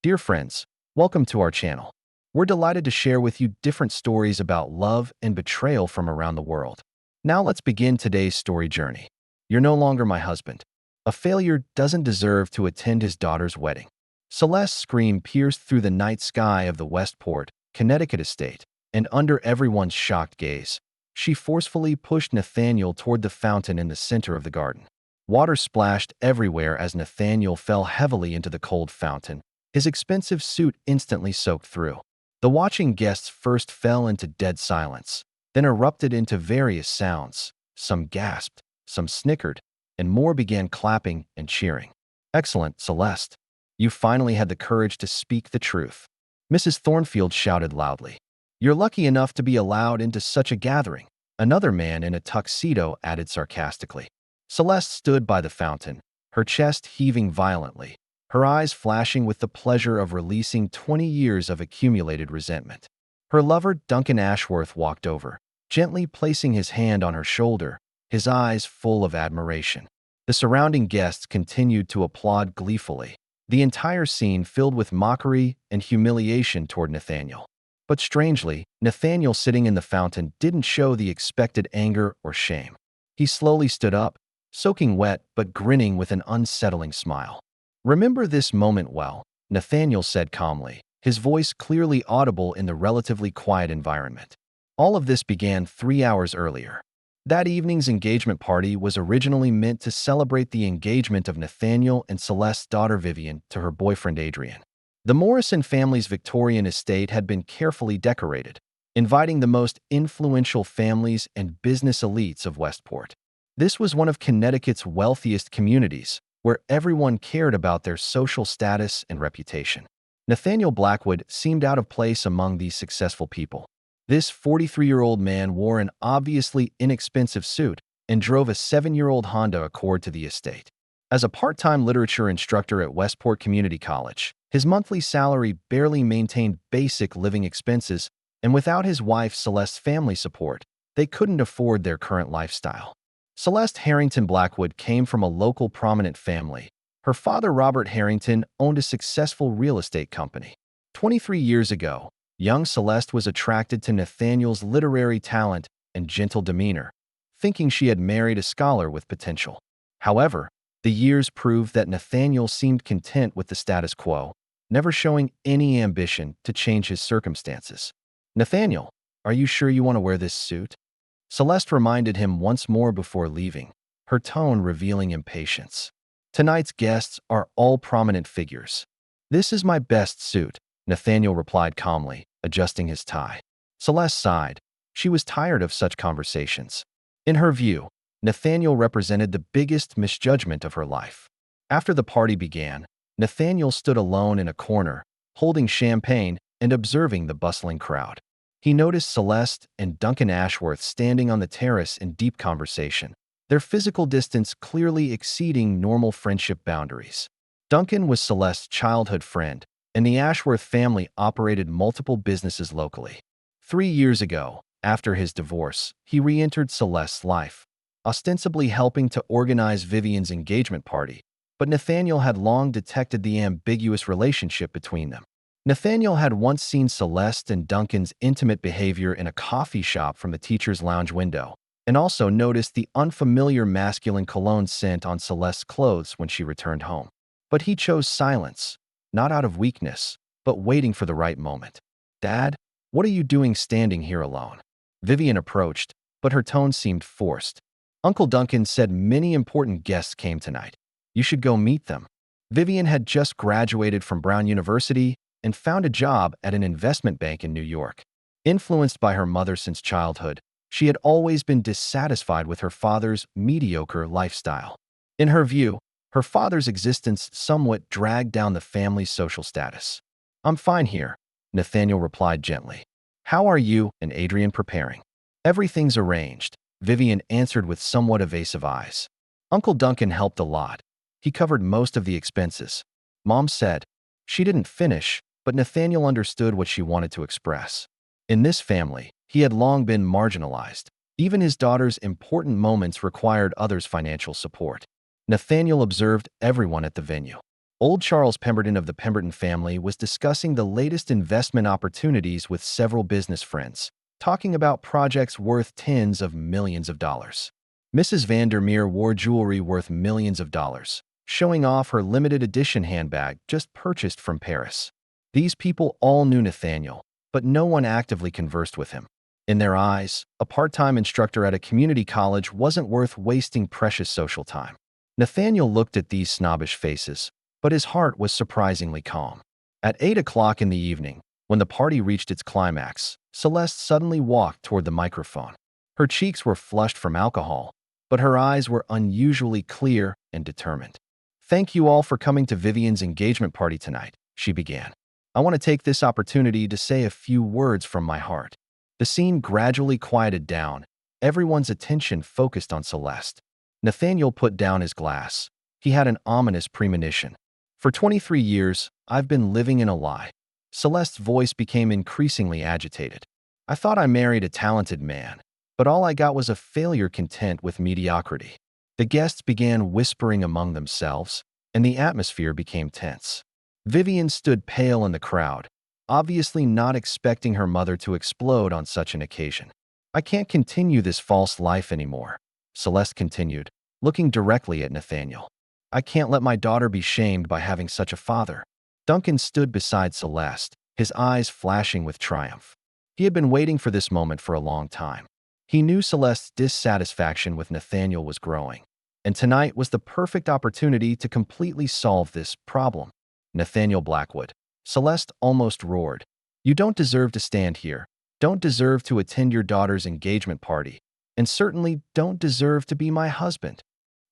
Dear friends, welcome to our channel. We're delighted to share with you different stories about love and betrayal from around the world. Now let's begin today's story journey. You're no longer my husband. A failure doesn't deserve to attend his daughter's wedding. Celeste's scream pierced through the night sky of the Westport, Connecticut estate, and under everyone's shocked gaze, she forcefully pushed Nathaniel toward the fountain in the center of the garden. Water splashed everywhere as Nathaniel fell heavily into the cold fountain, his expensive suit instantly soaked through. The watching guests first fell into dead silence, then erupted into various sounds. Some gasped, some snickered, and more began clapping and cheering. "Excellent, Celeste. You finally had the courage to speak the truth," Mrs. Thornfield shouted loudly. "You're lucky enough to be allowed into such a gathering," another man in a tuxedo added sarcastically. Celeste stood by the fountain, her chest heaving violently, her eyes flashing with the pleasure of releasing 20 years of accumulated resentment. Her lover, Duncan Ashworth, walked over, gently placing his hand on her shoulder, his eyes full of admiration. The surrounding guests continued to applaud gleefully, the entire scene filled with mockery and humiliation toward Nathaniel. But strangely, Nathaniel sitting in the fountain didn't show the expected anger or shame. He slowly stood up, soaking wet but grinning with an unsettling smile. "Remember this moment well," Nathaniel said calmly, his voice clearly audible in the relatively quiet environment. All of this began 3 hours earlier. That evening's engagement party was originally meant to celebrate the engagement of Nathaniel and Celeste's daughter Vivian to her boyfriend Adrian. The Morrison family's Victorian estate had been carefully decorated, inviting the most influential families and business elites of Westport. This was one of Connecticut's wealthiest communities, where everyone cared about their social status and reputation. Nathaniel Blackwood seemed out of place among these successful people. This 43-year-old man wore an obviously inexpensive suit and drove a 7-year-old Honda Accord to the estate. As a part-time literature instructor at Westport Community College, his monthly salary barely maintained basic living expenses, and without his wife Celeste's family support, they couldn't afford their current lifestyle. Celeste Harrington Blackwood came from a local prominent family. Her father, Robert Harrington, owned a successful real estate company. 23 years ago, young Celeste was attracted to Nathaniel's literary talent and gentle demeanor, thinking she had married a scholar with potential. However, the years proved that Nathaniel seemed content with the status quo, never showing any ambition to change his circumstances. "Nathaniel, are you sure you want to wear this suit?" Celeste reminded him once more before leaving, her tone revealing impatience. "Tonight's guests are all prominent figures." "This is my best suit," Nathaniel replied calmly, adjusting his tie. Celeste sighed. She was tired of such conversations. In her view, Nathaniel represented the biggest misjudgment of her life. After the party began, Nathaniel stood alone in a corner, holding champagne and observing the bustling crowd. He noticed Celeste and Duncan Ashworth standing on the terrace in deep conversation, their physical distance clearly exceeding normal friendship boundaries. Duncan was Celeste's childhood friend, and the Ashworth family operated multiple businesses locally. 3 years ago, after his divorce, he re-entered Celeste's life, ostensibly helping to organize Vivian's engagement party, but Nathaniel had long detected the ambiguous relationship between them. Nathaniel had once seen Celeste and Duncan's intimate behavior in a coffee shop from the teacher's lounge window, and also noticed the unfamiliar masculine cologne scent on Celeste's clothes when she returned home. But he chose silence, not out of weakness, but waiting for the right moment. "Dad, what are you doing standing here alone?" Vivian approached, but her tone seemed forced. "Uncle Duncan said many important guests came tonight. You should go meet them." Vivian had just graduated from Brown University and found a job at an investment bank in New York. Influenced by her mother since childhood, she had always been dissatisfied with her father's mediocre lifestyle. In her view, her father's existence somewhat dragged down the family's social status. "I'm fine here," Nathaniel replied gently. "How are you and Adrian preparing?" "Everything's arranged," Vivian answered with somewhat evasive eyes. "Uncle Duncan helped a lot. He covered most of the expenses," Mom said. She didn't finish, but Nathaniel understood what she wanted to express. In this family, he had long been marginalized. Even his daughter's important moments required others' financial support. Nathaniel observed everyone at the venue. Old Charles Pemberton of the Pemberton family was discussing the latest investment opportunities with several business friends, talking about projects worth tens of millions of dollars. Mrs. Vandermeer wore jewelry worth millions of dollars, showing off her limited edition handbag just purchased from Paris. These people all knew Nathaniel, but no one actively conversed with him. In their eyes, a part-time instructor at a community college wasn't worth wasting precious social time. Nathaniel looked at these snobbish faces, but his heart was surprisingly calm. At 8 o'clock in the evening, when the party reached its climax, Celeste suddenly walked toward the microphone. Her cheeks were flushed from alcohol, but her eyes were unusually clear and determined. "Thank you all for coming to Vivian's engagement party tonight," she began. "I want to take this opportunity to say a few words from my heart." The scene gradually quieted down, everyone's attention focused on Celeste. Nathaniel put down his glass. He had an ominous premonition. "For 23 years, I've been living in a lie." Celeste's voice became increasingly agitated. "I thought I married a talented man, but all I got was a failure content with mediocrity." The guests began whispering among themselves, and the atmosphere became tense. Vivian stood pale in the crowd, obviously not expecting her mother to explode on such an occasion. "I can't continue this false life anymore," Celeste continued, looking directly at Nathaniel. "I can't let my daughter be shamed by having such a father." Duncan stood beside Celeste, his eyes flashing with triumph. He had been waiting for this moment for a long time. He knew Celeste's dissatisfaction with Nathaniel was growing, and tonight was the perfect opportunity to completely solve this problem. "Nathaniel Blackwood," Celeste almost roared, "you don't deserve to stand here, don't deserve to attend your daughter's engagement party, and certainly don't deserve to be my husband."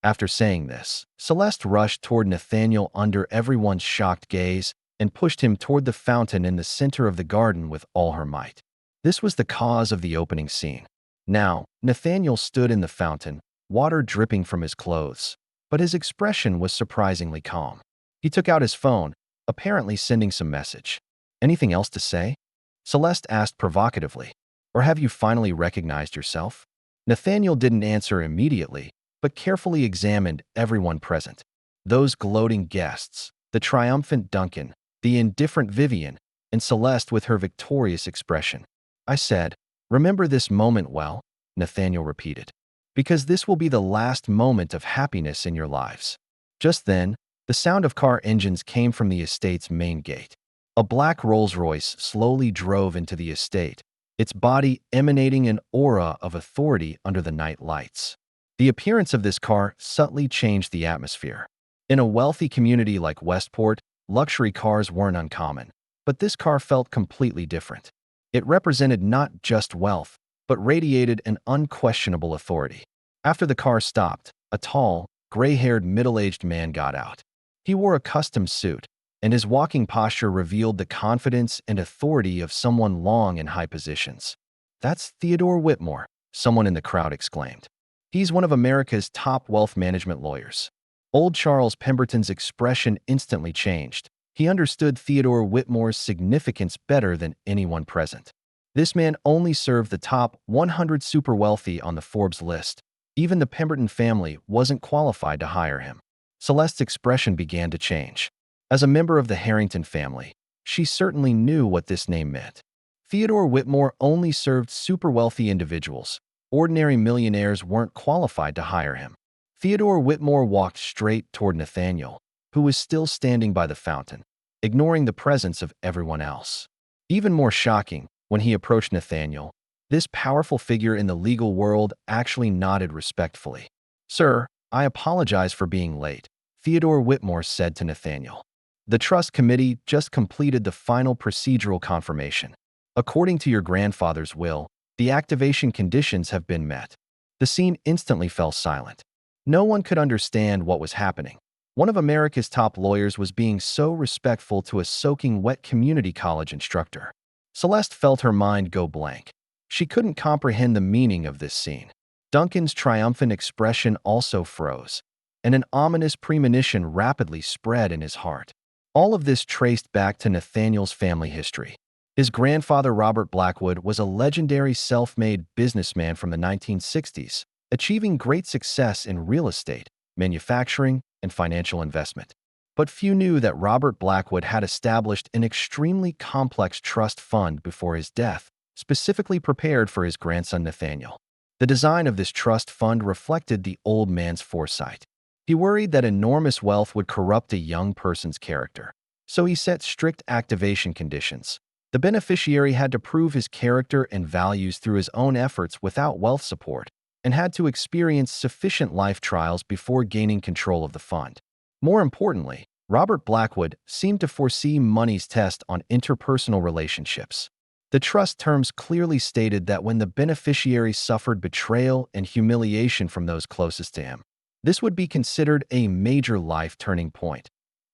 After saying this, Celeste rushed toward Nathaniel under everyone's shocked gaze and pushed him toward the fountain in the center of the garden with all her might. This was the cause of the opening scene. Now, Nathaniel stood in the fountain, water dripping from his clothes, but his expression was surprisingly calm. He took out his phone, apparently sending some message. "Anything else to say?" Celeste asked provocatively. "Or have you finally recognized yourself?" Nathaniel didn't answer immediately, but carefully examined everyone present. Those gloating guests, the triumphant Duncan, the indifferent Vivian, and Celeste with her victorious expression. "I said, remember this moment well," Nathaniel repeated, "because this will be the last moment of happiness in your lives." Just then, the sound of car engines came from the estate's main gate. A black Rolls-Royce slowly drove into the estate, its body emanating an aura of authority under the night lights. The appearance of this car subtly changed the atmosphere. In a wealthy community like Westport, luxury cars weren't uncommon, but this car felt completely different. It represented not just wealth, but radiated an unquestionable authority. After the car stopped, a tall, gray-haired middle-aged man got out. He wore a custom suit, and his walking posture revealed the confidence and authority of someone long in high positions. "That's Theodore Whitmore," someone in the crowd exclaimed. "He's one of America's top wealth management lawyers." Old Charles Pemberton's expression instantly changed. He understood Theodore Whitmore's significance better than anyone present. This man only served the top 100 super wealthy on the Forbes list. Even the Pemberton family wasn't qualified to hire him. Celeste's expression began to change. As a member of the Harrington family, she certainly knew what this name meant. Theodore Whitmore only served super wealthy individuals. Ordinary millionaires weren't qualified to hire him. Theodore Whitmore walked straight toward Nathaniel, who was still standing by the fountain, ignoring the presence of everyone else. Even more shocking, when he approached Nathaniel, this powerful figure in the legal world actually nodded respectfully. "Sir, I apologize for being late," Theodore Whitmore said to Nathaniel. "The trust committee just completed the final procedural confirmation. According to your grandfather's will, the activation conditions have been met." The scene instantly fell silent. No one could understand what was happening. One of America's top lawyers was being so respectful to a soaking wet community college instructor. Celeste felt her mind go blank. She couldn't comprehend the meaning of this scene. Duncan's triumphant expression also froze, and an ominous premonition rapidly spread in his heart. All of this traced back to Nathaniel's family history. His grandfather, Robert Blackwood, was a legendary self-made businessman from the 1960s, achieving great success in real estate, manufacturing, and financial investment. But few knew that Robert Blackwood had established an extremely complex trust fund before his death, specifically prepared for his grandson Nathaniel. The design of this trust fund reflected the old man's foresight. He worried that enormous wealth would corrupt a young person's character, so he set strict activation conditions. The beneficiary had to prove his character and values through his own efforts without wealth support, and had to experience sufficient life trials before gaining control of the fund. More importantly, Robert Blackwood seemed to foresee money's test on interpersonal relationships. The trust terms clearly stated that when the beneficiary suffered betrayal and humiliation from those closest to him, this would be considered a major life turning point,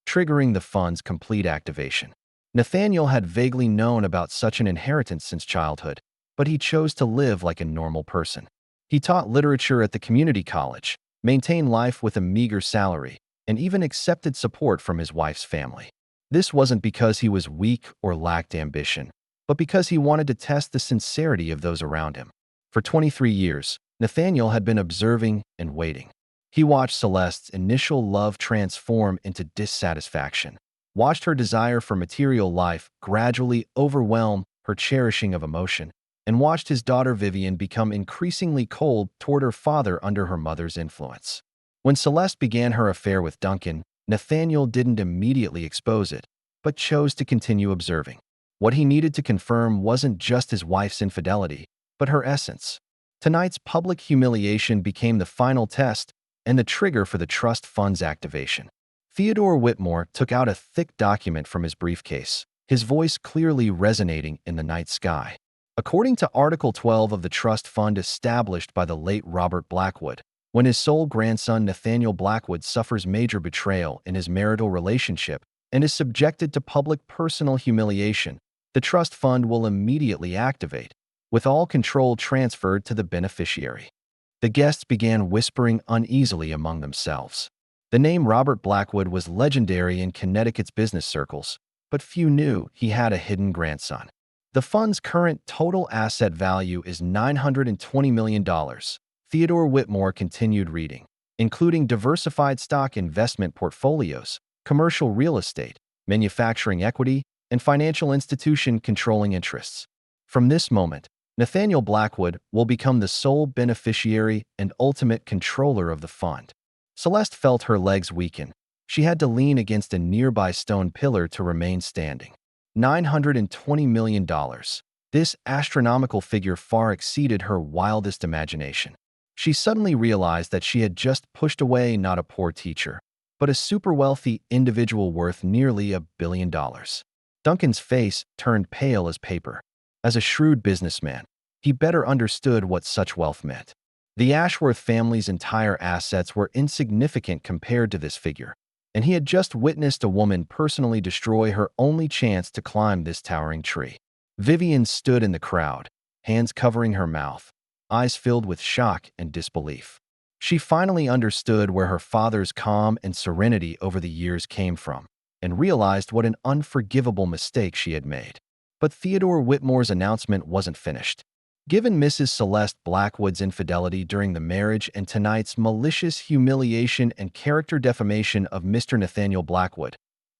triggering the fund's complete activation. Nathaniel had vaguely known about such an inheritance since childhood, but he chose to live like a normal person. He taught literature at the community college, maintained life with a meager salary, and even accepted support from his wife's family. This wasn't because he was weak or lacked ambition, but because he wanted to test the sincerity of those around him. For 23 years, Nathaniel had been observing and waiting. He watched Celeste's initial love transform into dissatisfaction, watched her desire for material life gradually overwhelm her cherishing of emotion, and watched his daughter Vivian become increasingly cold toward her father under her mother's influence. When Celeste began her affair with Duncan, Nathaniel didn't immediately expose it, but chose to continue observing. What he needed to confirm wasn't just his wife's infidelity, but her essence. Tonight's public humiliation became the final test and the trigger for the trust fund's activation. Theodore Whitmore took out a thick document from his briefcase, his voice clearly resonating in the night sky. According to Article 12 of the trust fund established by the late Robert Blackwood, when his sole grandson Nathaniel Blackwood suffers major betrayal in his marital relationship and is subjected to public personal humiliation, the trust fund will immediately activate, with all control transferred to the beneficiary. The guests began whispering uneasily among themselves. The name Robert Blackwood was legendary in Connecticut's business circles, but few knew he had a hidden grandson. The fund's current total asset value is $920 million. Theodore Whitmore continued reading, including diversified stock investment portfolios, commercial real estate, manufacturing equity, and financial institution controlling interests. From this moment, Nathaniel Blackwood will become the sole beneficiary and ultimate controller of the fund. Celeste felt her legs weaken. She had to lean against a nearby stone pillar to remain standing. $920 million. This astronomical figure far exceeded her wildest imagination. She suddenly realized that she had just pushed away not a poor teacher, but a super-wealthy individual worth nearly $1 billion. Duncan's face turned pale as paper. As a shrewd businessman, he better understood what such wealth meant. The Ashworth family's entire assets were insignificant compared to this figure, and he had just witnessed a woman personally destroy her only chance to climb this towering tree. Vivian stood in the crowd, hands covering her mouth, eyes filled with shock and disbelief. She finally understood where her father's calm and serenity over the years came from, and realized what an unforgivable mistake she had made. But Theodore Whitmore's announcement wasn't finished. Given Mrs. Celeste Blackwood's infidelity during the marriage and tonight's malicious humiliation and character defamation of Mr. Nathaniel Blackwood,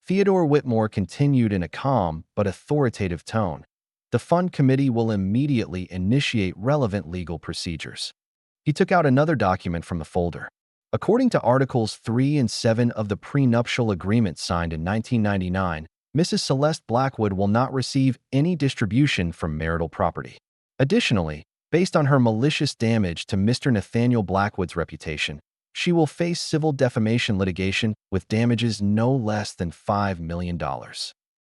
Theodore Whitmore continued in a calm but authoritative tone. The fund committee will immediately initiate relevant legal procedures. He took out another document from the folder. According to Articles 3 and 7 of the prenuptial agreement signed in 1999, Mrs. Celeste Blackwood will not receive any distribution from marital property. Additionally, based on her malicious damage to Mr. Nathaniel Blackwood's reputation, she will face civil defamation litigation with damages no less than $5 million.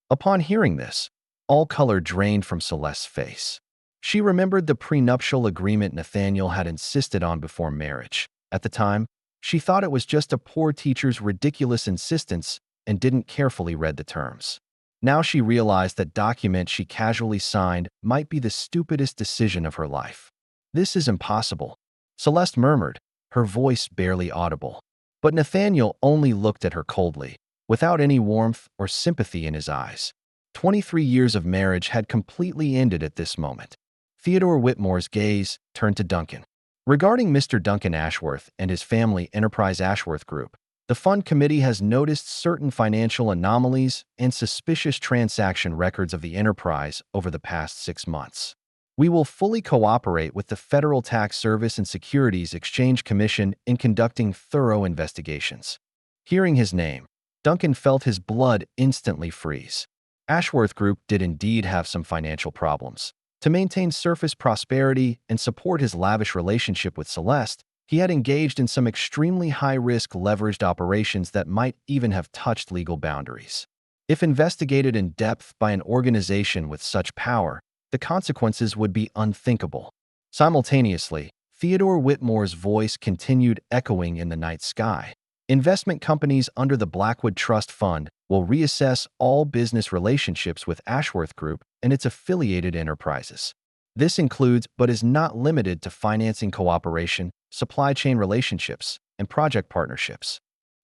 Upon hearing this, all color drained from Celeste's face. She remembered the prenuptial agreement Nathaniel had insisted on before marriage. At the time, she thought it was just a poor teacher's ridiculous insistence and didn't carefully read the terms. Now she realized that document she casually signed might be the stupidest decision of her life. "This is impossible," Celeste murmured, her voice barely audible. But Nathaniel only looked at her coldly, without any warmth or sympathy in his eyes. 23 years of marriage had completely ended at this moment. Theodore Whitmore's gaze turned to Duncan. Regarding Mr. Duncan Ashworth and his family Enterprise Ashworth Group, The fund committee has noticed certain financial anomalies and suspicious transaction records of the enterprise over the past 6 months. We will fully cooperate with the Federal Tax Service and Securities Exchange Commission in conducting thorough investigations. Hearing his name, Duncan felt his blood instantly freeze. Ashworth Group did indeed have some financial problems. To maintain surface prosperity and support his lavish relationship with Celeste, he had engaged in some extremely high-risk leveraged operations that might even have touched legal boundaries. If investigated in depth by an organization with such power, the consequences would be unthinkable. Simultaneously, Theodore Whitmore's voice continued echoing in the night sky. Investment companies under the Blackwood Trust Fund will reassess all business relationships with Ashworth Group and its affiliated enterprises. This includes, but is not limited to, financing cooperation, supply chain relationships, and project partnerships.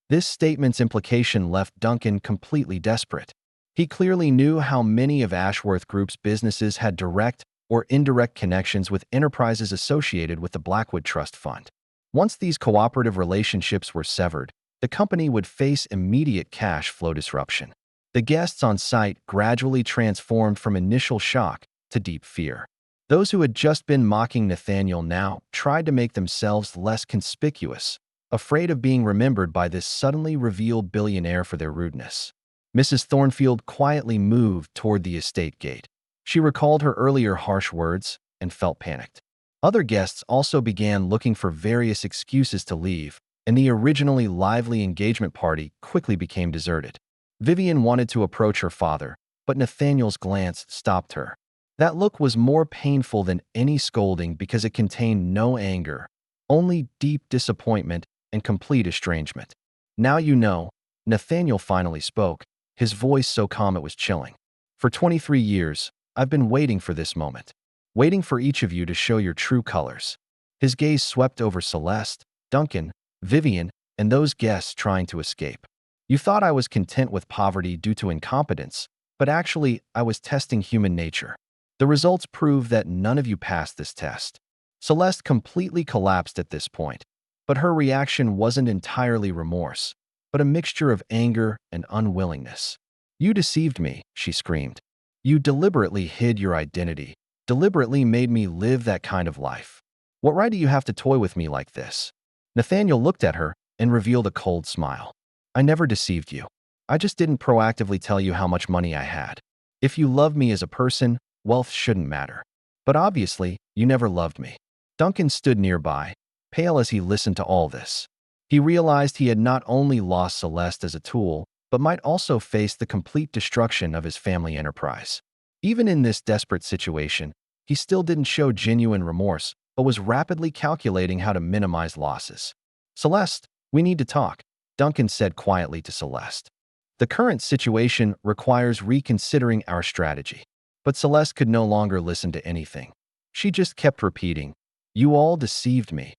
This statement's implication left Duncan completely desperate. He clearly knew how many of Ashworth Group's businesses had direct or indirect connections with enterprises associated with the Blackwood Trust Fund. Once these cooperative relationships were severed, the company would face immediate cash flow disruption. The guests on site gradually transformed from initial shock to deep fear. Those who had just been mocking Nathaniel now tried to make themselves less conspicuous, afraid of being remembered by this suddenly revealed billionaire for their rudeness. Mrs. Thornfield quietly moved toward the estate gate. She recalled her earlier harsh words and felt panicked. Other guests also began looking for various excuses to leave, and the originally lively engagement party quickly became deserted. Vivian wanted to approach her father, but Nathaniel's glance stopped her. That look was more painful than any scolding because it contained no anger, only deep disappointment and complete estrangement. "Now you know," Nathaniel finally spoke, his voice so calm it was chilling. "For 23 years, I've been waiting for this moment, waiting for each of you to show your true colors." His gaze swept over Celeste, Duncan, Vivian, and those guests trying to escape. "You thought I was content with poverty due to incompetence, but actually I was testing human nature. The results prove that none of you passed this test." Celeste completely collapsed at this point, but her reaction wasn't entirely remorse, but a mixture of anger and unwillingness. "You deceived me," she screamed. "You deliberately hid your identity, deliberately made me live that kind of life. What right do you have to toy with me like this?" Nathaniel looked at her and revealed a cold smile. "I never deceived you. I just didn't proactively tell you how much money I had. If you loved me as a person, wealth shouldn't matter. But obviously, you never loved me." Duncan stood nearby, pale as he listened to all this. He realized he had not only lost Celeste as a tool, but might also face the complete destruction of his family enterprise. Even in this desperate situation, he still didn't show genuine remorse, but was rapidly calculating how to minimize losses. "Celeste, we need to talk," Duncan said quietly to Celeste. "The current situation requires reconsidering our strategy." But Celeste could no longer listen to anything. She just kept repeating, "You all deceived me.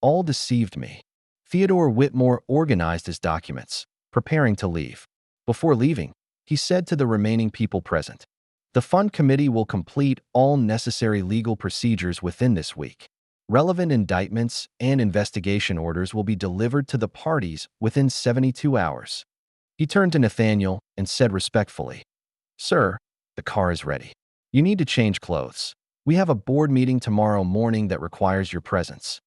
All deceived me." Theodore Whitmore organized his documents, preparing to leave. Before leaving, he said to the remaining people present, "The fund committee will complete all necessary legal procedures within this week. Relevant indictments and investigation orders will be delivered to the parties within 72 hours. He turned to Nathaniel and said respectfully, "Sir, the car is ready. You need to change clothes. We have a board meeting tomorrow morning that requires your presence."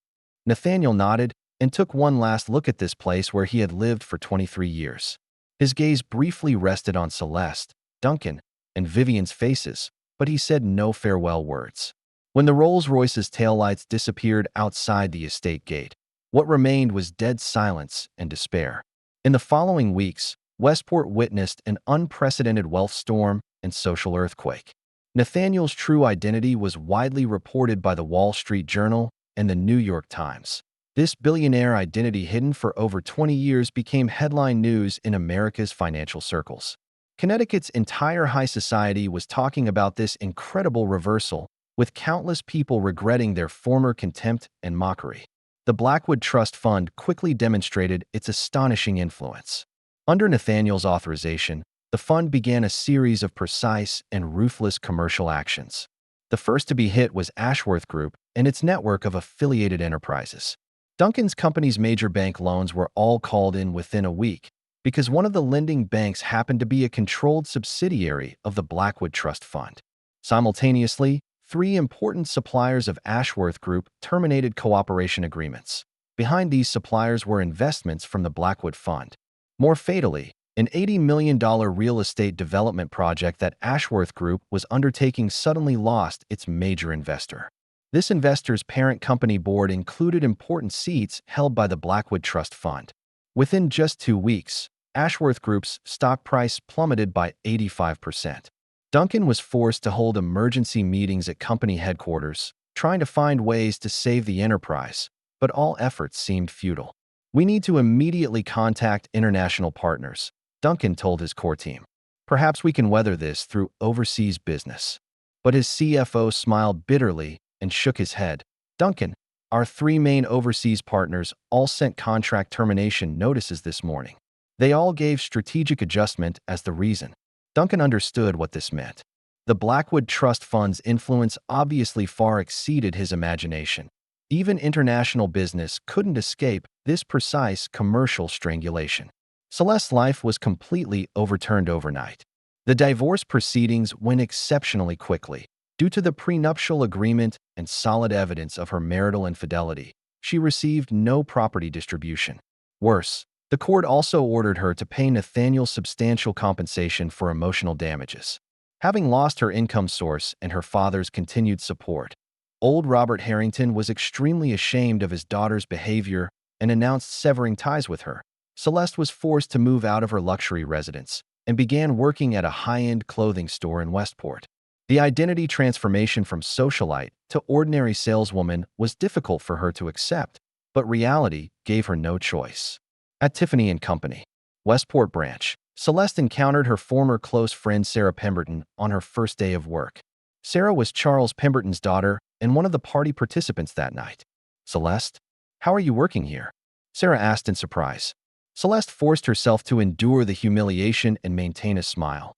Nathaniel nodded and took one last look at this place where he had lived for 23 years. His gaze briefly rested on Celeste, Duncan, and Vivian's faces, but he said no farewell words. When the Rolls-Royce's taillights disappeared outside the estate gate, what remained was dead silence and despair. In the following weeks, Westport witnessed an unprecedented wealth storm and social earthquake. Nathaniel's true identity was widely reported by the Wall Street Journal and the New York Times. This billionaire identity hidden for over 20 years became headline news in America's financial circles. Connecticut's entire high society was talking about this incredible reversal, with countless people regretting their former contempt and mockery. The Blackwood Trust Fund quickly demonstrated its astonishing influence. Under Nathaniel's authorization, the fund began a series of precise and ruthless commercial actions. The first to be hit was Ashworth Group and its network of affiliated enterprises. Duncan's company's major bank loans were all called in within a week because one of the lending banks happened to be a controlled subsidiary of the Blackwood Trust Fund. Simultaneously, three important suppliers of Ashworth Group terminated cooperation agreements. Behind these suppliers were investments from the Blackwood Fund. More fatally, an $80 million real estate development project that Ashworth Group was undertaking suddenly lost its major investor. This investor's parent company board included important seats held by the Blackwood Trust Fund. Within just 2 weeks, Ashworth Group's stock price plummeted by 85%. Duncan was forced to hold emergency meetings at company headquarters, trying to find ways to save the enterprise, but all efforts seemed futile. "We need to immediately contact international partners," Duncan told his core team. "Perhaps we can weather this through overseas business." But his CFO smiled bitterly and shook his head. "Duncan, our three main overseas partners all sent contract termination notices this morning. They all gave strategic adjustment as the reason." Duncan understood what this meant. The Blackwood Trust Fund's influence obviously far exceeded his imagination. Even international business couldn't escape this precise commercial strangulation. Celeste's life was completely overturned overnight. The divorce proceedings went exceptionally quickly. Due to the prenuptial agreement and solid evidence of her marital infidelity, she received no property distribution. Worse, the court also ordered her to pay Nathaniel substantial compensation for emotional damages. Having lost her income source and her father's continued support, old Robert Harrington was extremely ashamed of his daughter's behavior and announced severing ties with her. Celeste was forced to move out of her luxury residence and began working at a high-end clothing store in Westport. The identity transformation from socialite to ordinary saleswoman was difficult for her to accept, but reality gave her no choice. At Tiffany & Company, Westport branch, Celeste encountered her former close friend Sarah Pemberton on her first day of work. Sarah was Charles Pemberton's daughter and one of the party participants that night. "Celeste, how are you working here?" Sarah asked in surprise. Celeste forced herself to endure the humiliation and maintain a smile.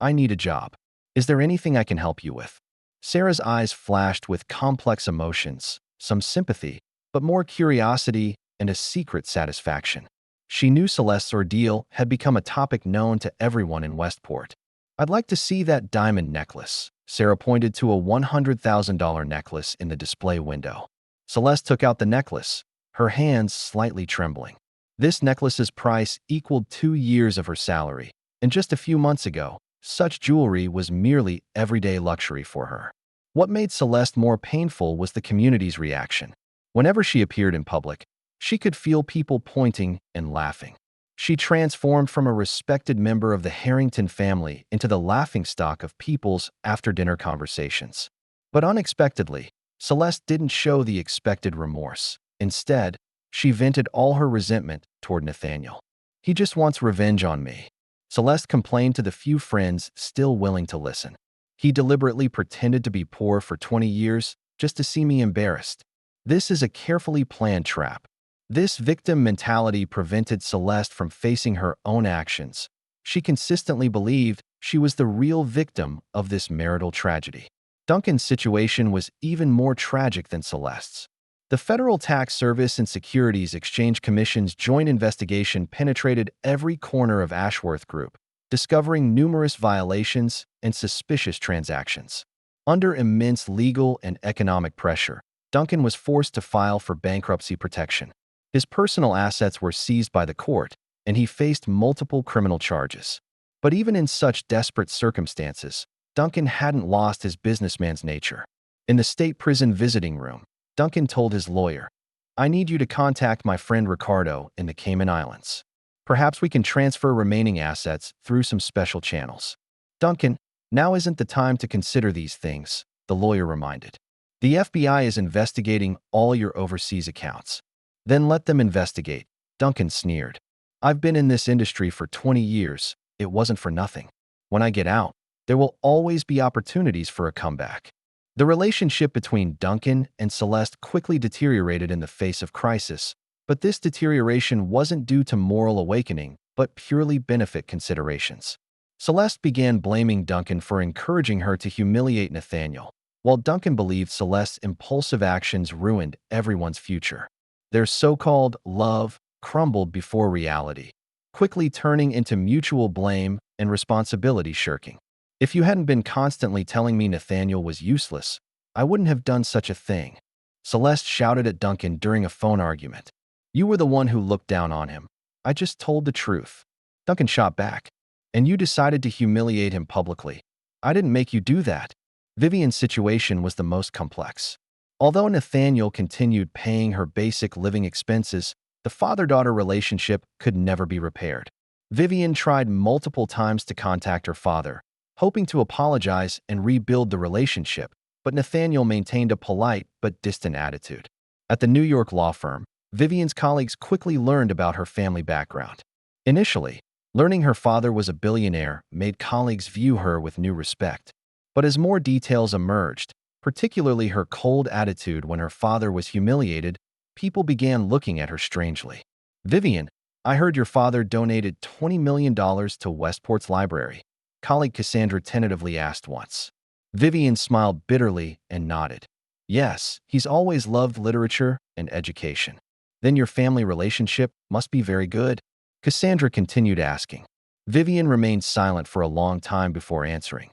"I need a job. Is there anything I can help you with?" Sarah's eyes flashed with complex emotions, some sympathy, but more curiosity and a secret satisfaction. She knew Celeste's ordeal had become a topic known to everyone in Westport. "I'd like to see that diamond necklace." Sarah pointed to a $100,000 necklace in the display window. Celeste took out the necklace, her hands slightly trembling. This necklace's price equaled 2 years of her salary, and just a few months ago, such jewelry was merely everyday luxury for her. What made Celeste more painful was the community's reaction. Whenever she appeared in public, she could feel people pointing and laughing. She transformed from a respected member of the Harrington family into the laughingstock of people's after-dinner conversations. But unexpectedly, Celeste didn't show the expected remorse. Instead, she vented all her resentment toward Nathaniel. "He just wants revenge on me," Celeste complained to the few friends still willing to listen. "He deliberately pretended to be poor for 20 years just to see me embarrassed. This is a carefully planned trap." This victim mentality prevented Celeste from facing her own actions. She consistently believed she was the real victim of this marital tragedy. Duncan's situation was even more tragic than Celeste's. The Federal Tax Service and Securities Exchange Commission's joint investigation penetrated every corner of Ashworth Group, discovering numerous violations and suspicious transactions. Under immense legal and economic pressure, Duncan was forced to file for bankruptcy protection. His personal assets were seized by the court, and he faced multiple criminal charges. But even in such desperate circumstances, Duncan hadn't lost his businessman's nature. In the state prison visiting room, Duncan told his lawyer, "I need you to contact my friend Ricardo in the Cayman Islands. Perhaps we can transfer remaining assets through some special channels." "Duncan, now isn't the time to consider these things," the lawyer reminded. "The FBI is investigating all your overseas accounts." "Then let them investigate," Duncan sneered. "I've been in this industry for 20 years. It wasn't for nothing. When I get out, there will always be opportunities for a comeback." The relationship between Duncan and Celeste quickly deteriorated in the face of crisis, but this deterioration wasn't due to moral awakening, but purely benefit considerations. Celeste began blaming Duncan for encouraging her to humiliate Nathaniel, while Duncan believed Celeste's impulsive actions ruined everyone's future. Their so-called love crumbled before reality, quickly turning into mutual blame and responsibility shirking. If you hadn't been constantly telling me Nathaniel was useless, I wouldn't have done such a thing. Celeste shouted at Duncan during a phone argument. You were the one who looked down on him. I just told the truth. Duncan shot back. And you decided to humiliate him publicly. I didn't make you do that. Vivian's situation was the most complex. Although Nathaniel continued paying her basic living expenses, the father-daughter relationship could never be repaired. Vivian tried multiple times to contact her father, hoping to apologize and rebuild the relationship, but Nathaniel maintained a polite but distant attitude. At the New York law firm, Vivian's colleagues quickly learned about her family background. Initially, learning her father was a billionaire made colleagues view her with new respect. But as more details emerged, particularly her cold attitude when her father was humiliated, people began looking at her strangely. Vivian, I heard your father donated $20 million to Westport's library, colleague Cassandra tentatively asked once. Vivian smiled bitterly and nodded. Yes, he's always loved literature and education. Then your family relationship must be very good? Cassandra continued asking. Vivian remained silent for a long time before answering.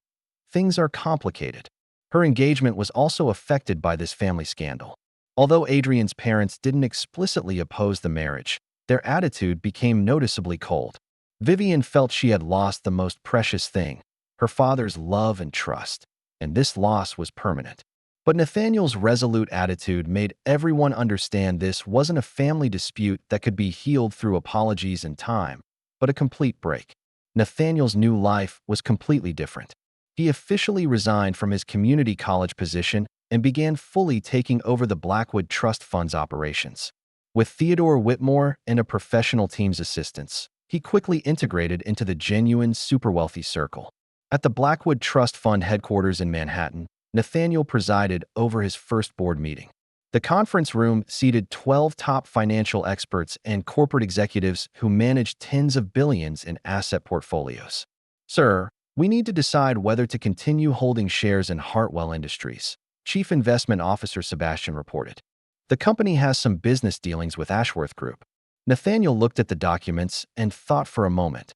Things are complicated. Her engagement was also affected by this family scandal. Although Adrian's parents didn't explicitly oppose the marriage, their attitude became noticeably cold. Vivian felt she had lost the most precious thing, her father's love and trust, and this loss was permanent. But Nathaniel's resolute attitude made everyone understand this wasn't a family dispute that could be healed through apologies and time, but a complete break. Nathaniel's new life was completely different. He officially resigned from his community college position and began fully taking over the Blackwood Trust Fund's operations. With Theodore Whitmore and a professional team's assistance, he quickly integrated into the genuine super-wealthy circle. At the Blackwood Trust Fund headquarters in Manhattan, Nathaniel presided over his first board meeting. The conference room seated 12 top financial experts and corporate executives who managed tens of billions in asset portfolios. Sir, we need to decide whether to continue holding shares in Hartwell Industries, Chief Investment Officer Sebastian reported. The company has some business dealings with Ashworth Group. Nathaniel looked at the documents and thought for a moment.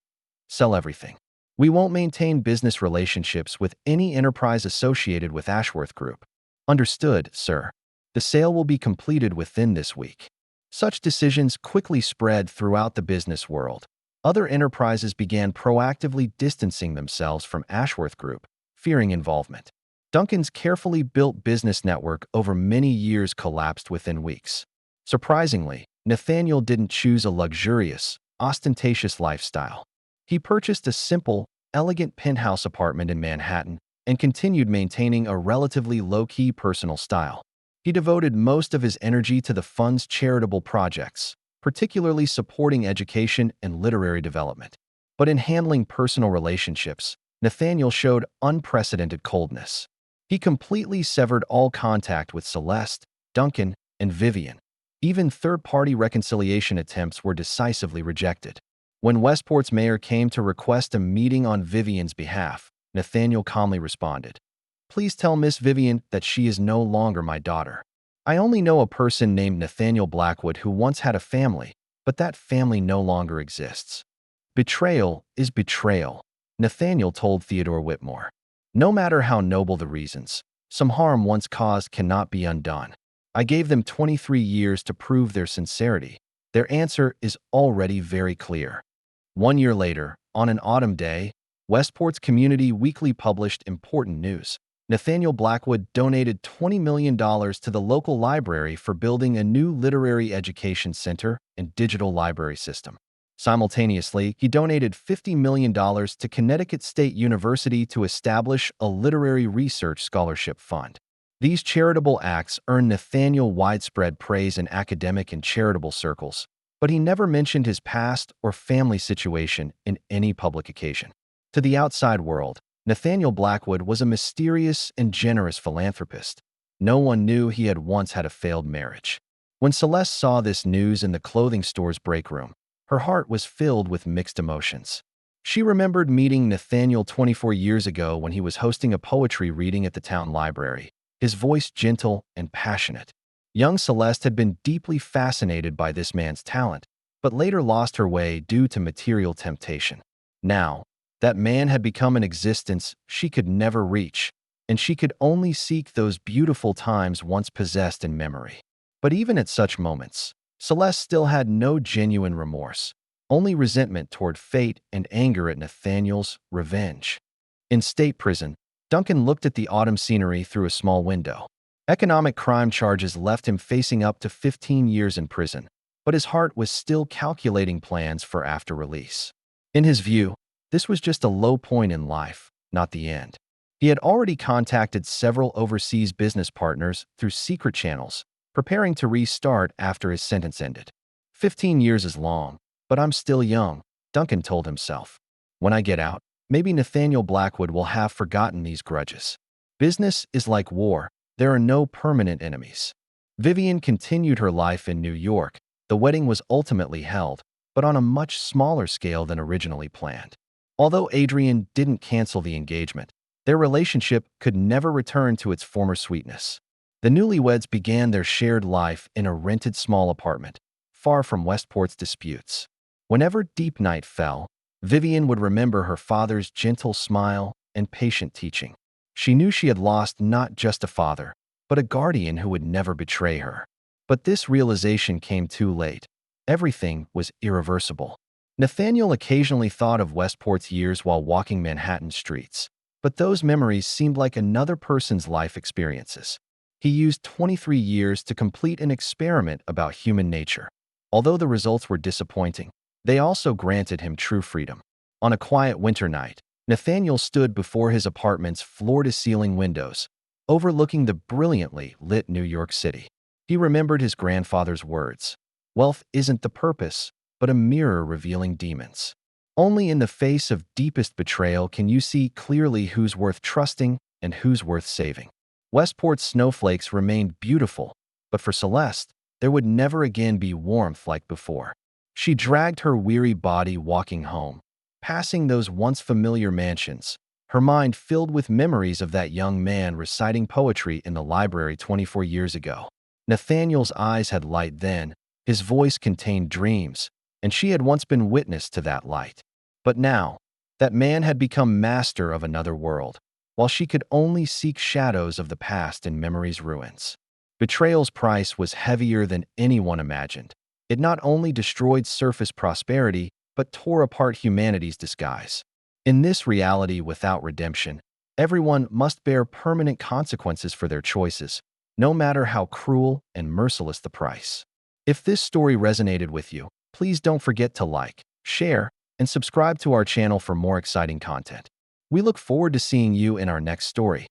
Sell everything. We won't maintain business relationships with any enterprise associated with Ashworth Group. Understood, sir. The sale will be completed within this week. Such decisions quickly spread throughout the business world. Other enterprises began proactively distancing themselves from Ashworth Group, fearing involvement. Duncan's carefully built business network over many years collapsed within weeks. Surprisingly, Nathaniel didn't choose a luxurious, ostentatious lifestyle. He purchased a simple, elegant penthouse apartment in Manhattan and continued maintaining a relatively low-key personal style. He devoted most of his energy to the fund's charitable projects, particularly supporting education and literary development. But in handling personal relationships, Nathaniel showed unprecedented coldness. He completely severed all contact with Celeste, Duncan, and Vivian. Even third-party reconciliation attempts were decisively rejected. When Westport's mayor came to request a meeting on Vivian's behalf, Nathaniel calmly responded, Please tell Miss Vivian that she is no longer my daughter. I only know a person named Nathaniel Blackwood who once had a family, but that family no longer exists. Betrayal is betrayal, Nathaniel told Theodore Whitmore. No matter how noble the reasons, some harm once caused cannot be undone. I gave them 23 years to prove their sincerity. Their answer is already very clear. 1 year later, on an autumn day, Westport's Community Weekly published important news. Nathaniel Blackwood donated $20 million to the local library for building a new literary education center and digital library system. Simultaneously, he donated $50 million to Connecticut State University to establish a literary research scholarship fund. These charitable acts earned Nathaniel widespread praise in academic and charitable circles, but he never mentioned his past or family situation in any public occasion. To the outside world, Nathaniel Blackwood was a mysterious and generous philanthropist. No one knew he had once had a failed marriage. When Celeste saw this news in the clothing store's break room, her heart was filled with mixed emotions. She remembered meeting Nathaniel 24 years ago when he was hosting a poetry reading at the town library, his voice gentle and passionate. Young Celeste had been deeply fascinated by this man's talent, but later lost her way due to material temptation. Now, that man had become an existence she could never reach, and she could only seek those beautiful times once possessed in memory. But even at such moments, Celeste still had no genuine remorse, only resentment toward fate and anger at Nathaniel's revenge. In state prison, Duncan looked at the autumn scenery through a small window. Economic crime charges left him facing up to 15 years in prison, but his heart was still calculating plans for after release. In his view, this was just a low point in life, not the end. He had already contacted several overseas business partners through secret channels, preparing to restart after his sentence ended. 15 years is long, but I'm still young, Duncan told himself. When I get out, maybe Nathaniel Blackwood will have forgotten these grudges. Business is like war. There are no permanent enemies. Vivian continued her life in New York. The wedding was ultimately held, but on a much smaller scale than originally planned. Although Adrian didn't cancel the engagement, their relationship could never return to its former sweetness. The newlyweds began their shared life in a rented small apartment, far from Westport's disputes. Whenever deep night fell, Vivian would remember her father's gentle smile and patient teaching. She knew she had lost not just a father, but a guardian who would never betray her. But this realization came too late. Everything was irreversible. Nathaniel occasionally thought of Westport's years while walking Manhattan streets, but those memories seemed like another person's life experiences. He used 23 years to complete an experiment about human nature. Although the results were disappointing, they also granted him true freedom. On a quiet winter night, Nathaniel stood before his apartment's floor-to-ceiling windows, overlooking the brilliantly lit New York City. He remembered his grandfather's words, "Wealth isn't the purpose, but a mirror revealing demons." Only in the face of deepest betrayal can you see clearly who's worth trusting and who's worth saving. Westport's snowflakes remained beautiful, but for Celeste, there would never again be warmth like before. She dragged her weary body walking home, passing those once familiar mansions, her mind filled with memories of that young man reciting poetry in the library 24 years ago. Nathaniel's eyes had light then, his voice contained dreams, and she had once been witness to that light. But now, that man had become master of another world, while she could only seek shadows of the past in memory's ruins. Betrayal's price was heavier than anyone imagined. It not only destroyed surface prosperity, but tore apart humanity's disguise. In this reality without redemption, everyone must bear permanent consequences for their choices, no matter how cruel and merciless the price. If this story resonated with you, please don't forget to like, share, and subscribe to our channel for more exciting content. We look forward to seeing you in our next story.